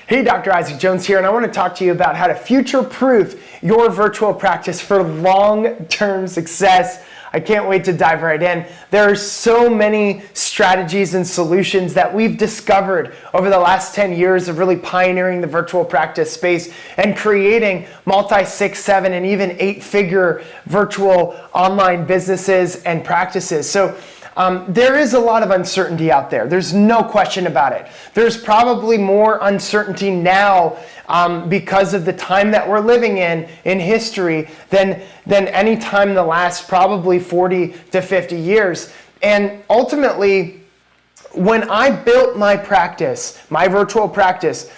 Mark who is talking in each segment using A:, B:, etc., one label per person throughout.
A: Hey, Dr. Isaac Jones here, and I want to talk to you about how to future-proof your virtual practice for long-term success. I can't wait to dive right in. There are so many strategies and solutions that we've discovered over the last 10 years of really pioneering the virtual practice space and creating multi-6, 7, and even 8-figure virtual online businesses and practices. So there is a lot of uncertainty out there. There's no question about it. There's probably more uncertainty now because of the time that we're living in history than any time in the last probably 40 to 50 years. And ultimately, when I built my practice, my virtual practice,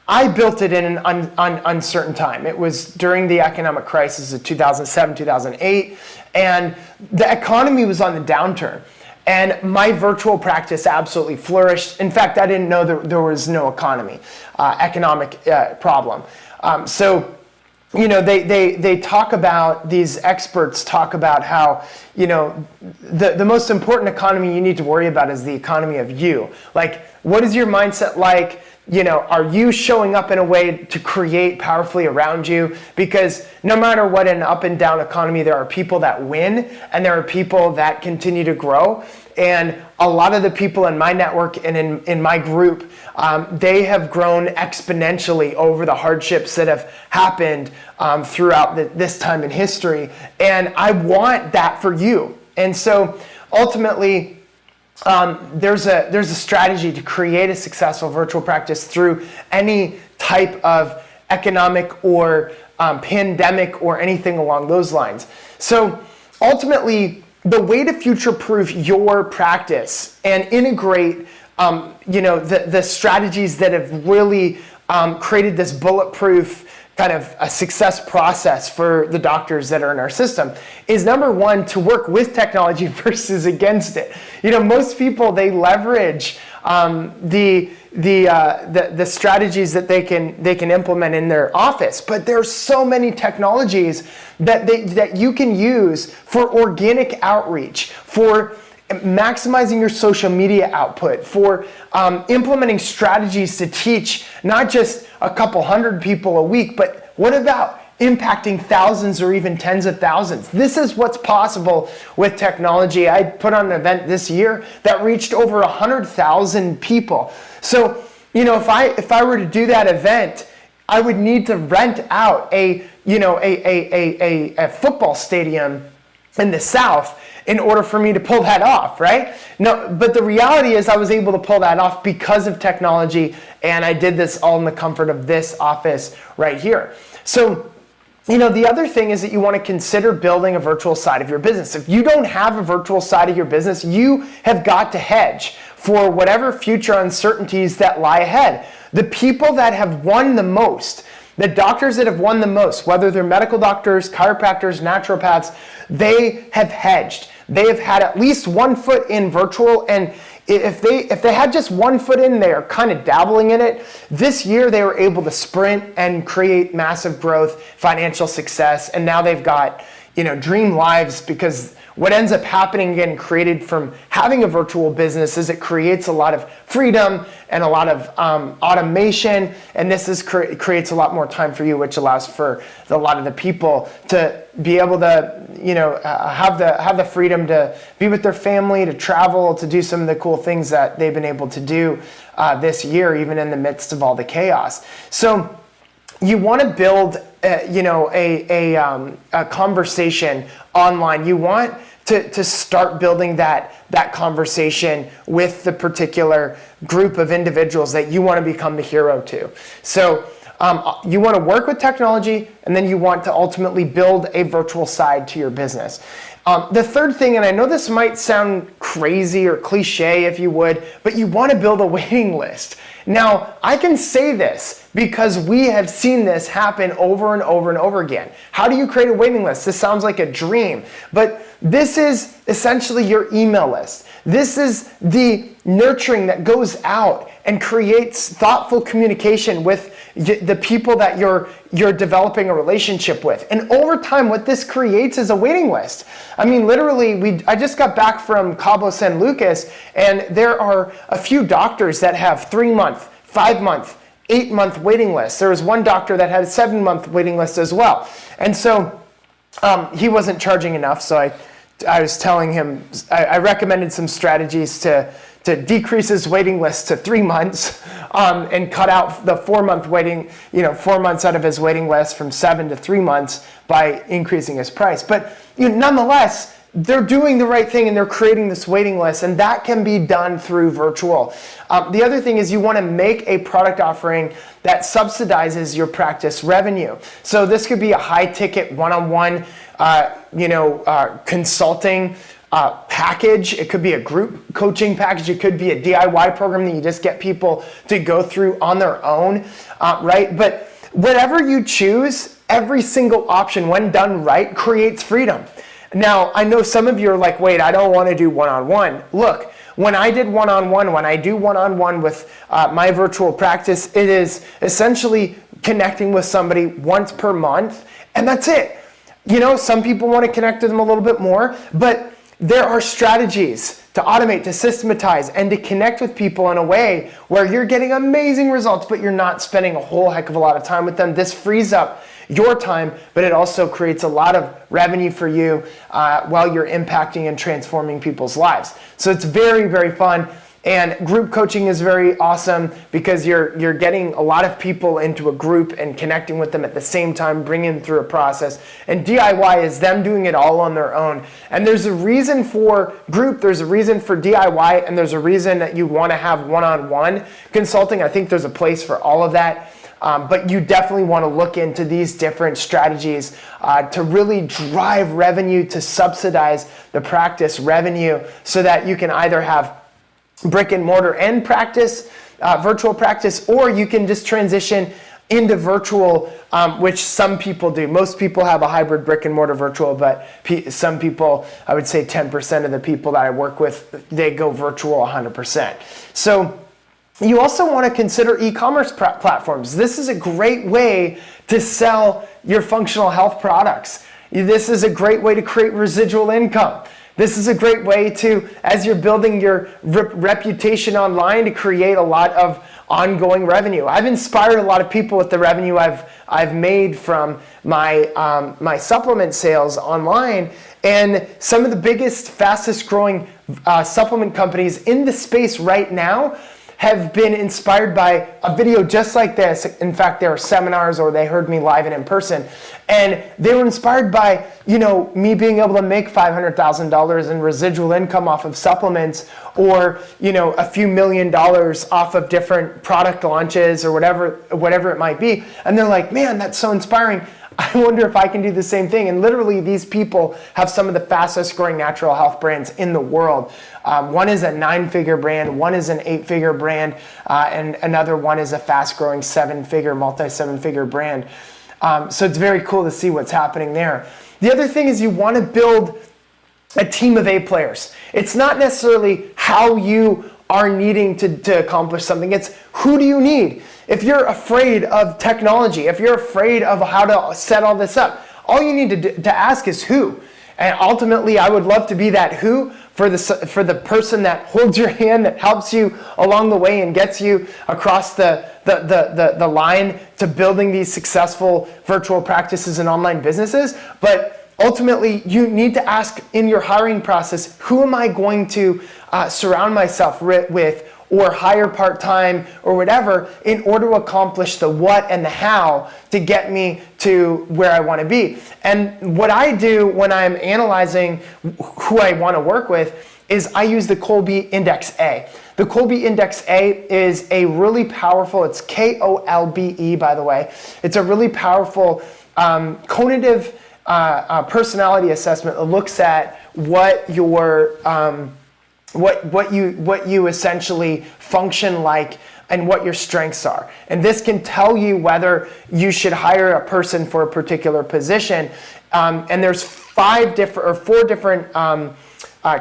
A: I built it in an uncertain time. It was during the economic crisis of 2007, 2008, and the economy was on the downturn. And my virtual practice absolutely flourished. In fact, I didn't know there was no economic problem. So, you know, they talk about, these experts talk about how, you know, the most important economy you need to worry about is the economy of you. Like, what is your mindset like? You know, are you showing up in a way to create powerfully around you? Because no matter what an up and down economy, there are people that win and there are people that continue to grow. And a lot of the people in my network and in my group, they have grown exponentially over the hardships that have happened throughout this time in history. And I want that for you. And so ultimately, there's a strategy to create a successful virtual practice through any type of economic or pandemic or anything along those lines. So ultimately, the way to future-proof your practice and integrate, the strategies that have really created this bulletproof kind of a success process for the doctors that are in our system is, number one, to work with technology versus against it. You know, most people, they leverage the strategies that they can implement in their office, but there's so many technologies that you can use for organic outreach, for maximizing your social media output, for implementing strategies to teach not just a couple hundred people a week, but what about impacting thousands or even tens of thousands? This is what's possible with technology. I put on an event this year that reached over 100,000 people. So, you know, if I were to do that event, I would need to rent out a football stadium in the South in order for me to pull that off, right? No, but the reality is I was able to pull that off because of technology, and I did this all in the comfort of this office right here. So, you know, the other thing is that you want to consider building a virtual side of your business. If you don't have a virtual side of your business, you have got to hedge for whatever future uncertainties that lie ahead. The people that have won the most, the doctors that have won the most, whether they're medical doctors, chiropractors, naturopaths, they have hedged. They have had at least 1 foot in virtual, and if they had just 1 foot in there, kind of dabbling in it, this year they were able to sprint and create massive growth, financial success, and now they've got, you know, dream lives, because what ends up happening, getting created from having a virtual business, is it creates a lot of freedom and a lot of automation, and this creates a lot more time for you, which allows for a lot of the people to be able to, you know, have the freedom to be with their family, to travel, to do some of the cool things that they've been able to do this year, even in the midst of all the chaos. So you want to build, a conversation online. You want to start building that conversation with the particular group of individuals that you want to become the hero to. So you want to work with technology, and then you want to ultimately build a virtual side to your business. The third thing, and I know this might sound crazy or cliche if you would, but you want to build a waiting list. Now, I can say this because we have seen this happen over and over and over again. How do you create a waiting list? This sounds like a dream, but this is essentially your email list. This is the nurturing that goes out and creates thoughtful communication with the people that you're developing a relationship with. And over time, what this creates is a waiting list. I mean, literally, I just got back from Cabo San Lucas, and there are a few doctors that have 3-month, 5-month, 8-month waiting list. There was one doctor that had a 7-month waiting list as well. And so he wasn't charging enough, so I was telling him, I recommended some strategies to decrease his waiting list to 3 months and cut out the 4-month waiting, 4 months out of his waiting list from 7 to 3 months by increasing his price. But nonetheless, they're doing the right thing and they're creating this waiting list, and that can be done through virtual. The other thing is you want to make a product offering that subsidizes your practice revenue. So this could be a high ticket one-on-one consulting package. It could be a group coaching package. It could be a DIY program that you just get people to go through on their own, right? But whatever you choose, every single option, when done right, creates freedom. Now, I know some of you are like, wait, I don't want to do one-on-one. Look, when I did one-on-one, when I do one-on-one with my virtual practice, it is essentially connecting with somebody once per month, and that's it. Some people want to connect with them a little bit more, but there are strategies to automate, to systematize, and to connect with people in a way where you're getting amazing results, but you're not spending a whole heck of a lot of time with them. This frees up your time, but it also creates a lot of revenue for you while you're impacting and transforming people's lives. So it's very, very fun. And group coaching is very awesome because you're getting a lot of people into a group and connecting with them at the same time, bringing them through a process. And DIY is them doing it all on their own. And there's a reason for group, there's a reason for DIY, and there's a reason that you want to have one-on-one consulting. I think there's a place for all of that. But you definitely want to look into these different strategies to really drive revenue, to subsidize the practice revenue so that you can either have brick and mortar and practice, virtual practice, or you can just transition into virtual, which some people do. Most people have a hybrid brick and mortar virtual, but some people, I would say 10% of the people that I work with, they go virtual 100%. So you also want to consider e-commerce platforms. This is a great way to sell your functional health products. This is a great way to create residual income. This is a great way to, as you're building your reputation online, to create a lot of ongoing revenue. I've inspired a lot of people with the revenue I've made from my my supplement sales online, and some of the biggest, fastest growing supplement companies in the space right now have been inspired by a video just like this. In fact, there are seminars or they heard me live and in person. And they were inspired by, me being able to make $500,000 in residual income off of supplements, or, a few $1 million off of different product launches or whatever it might be. And they're like, man, that's so inspiring. I wonder if I can do the same thing. And literally these people have some of the fastest growing natural health brands in the world. One is a 9-figure brand, one is an 8-figure brand, and another one is a fast growing 7-figure, multi-7-figure brand. So it's very cool to see what's happening there. The other thing is you want to build a team of A players. It's not necessarily how you are needing to accomplish something. It's who do you need? If you're afraid of technology, if you're afraid of how to set all this up, all you need to ask is who. And ultimately, I would love to be that who for the person that holds your hand, that helps you along the way and gets you across the line to building these successful virtual practices and online businesses. But ultimately, you need to ask in your hiring process, who am I going to surround myself with, or hire part-time or whatever, in order to accomplish the what and the how to get me to where I want to be. And what I do when I'm analyzing who I want to work with is I use the Kolbe Index A. The Kolbe Index A is a really powerful, it's Kolbe, by the way. It's a really powerful cognitive personality assessment that looks at what your what you essentially function like and what your strengths are. And this can tell you whether you should hire a person for a particular position. And there's 4 different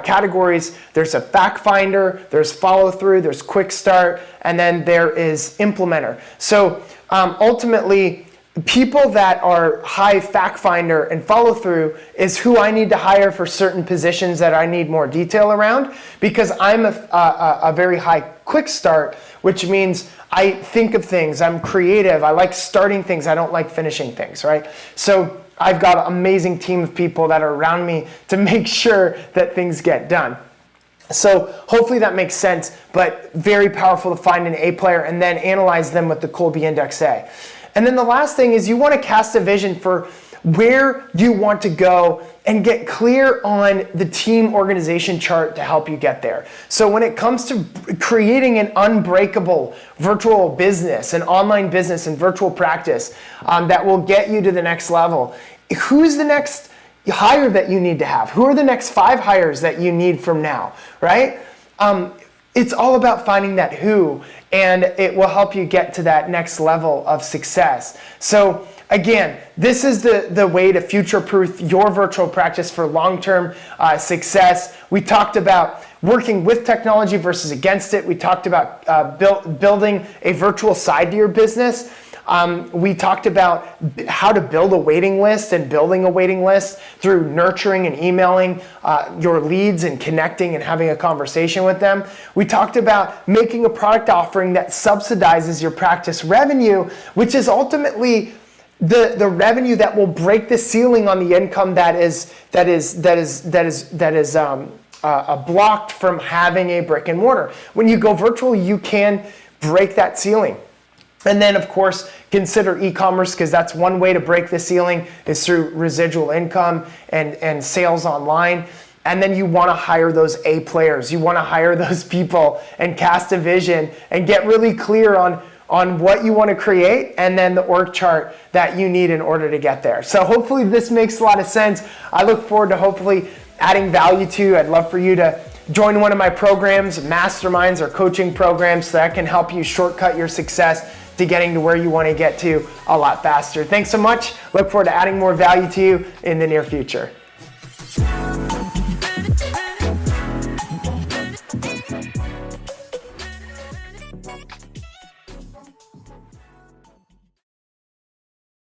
A: categories. There's a fact finder, there's follow through, there's quick start, and then there is implementer. So ultimately, people that are high fact finder and follow through is who I need to hire for certain positions that I need more detail around, because I'm a very high quick start, which means I think of things, I'm creative, I like starting things, I don't like finishing things, right? So I've got an amazing team of people that are around me to make sure that things get done. So hopefully that makes sense, but very powerful to find an A player and then analyze them with the Colby Index A. And then the last thing is you want to cast a vision for where you want to go and get clear on the team organization chart to help you get there. So when it comes to creating an unbreakable virtual business, an online business and virtual practice that will get you to the next level, who's the next hire that you need to have? Who are the next 5 hires that you need from now, right? It's all about finding that who, and it will help you get to that next level of success. So again, this is the way to future-proof your virtual practice for long-term success. We talked about working with technology versus against it. We talked about building a virtual side to your business. We talked about how to build a waiting list and building a waiting list through nurturing and emailing your leads and connecting and having a conversation with them. We talked about making a product offering that subsidizes your practice revenue, which is ultimately the revenue that will break the ceiling on the income that is blocked from having a brick and mortar. When you go virtual, you can break that ceiling. And then, of course, consider e-commerce, because that's one way to break the ceiling is through residual income and sales online. And then you want to hire those A players. You want to hire those people and cast a vision and get really clear on what you want to create and then the org chart that you need in order to get there. So hopefully this makes a lot of sense. I look forward to hopefully adding value to you. I'd love for you to join one of my programs, masterminds, or coaching programs so that can help you shortcut your success to getting to where you want to get to a lot faster. Thanks so much. Look forward to adding more value to you in the near future.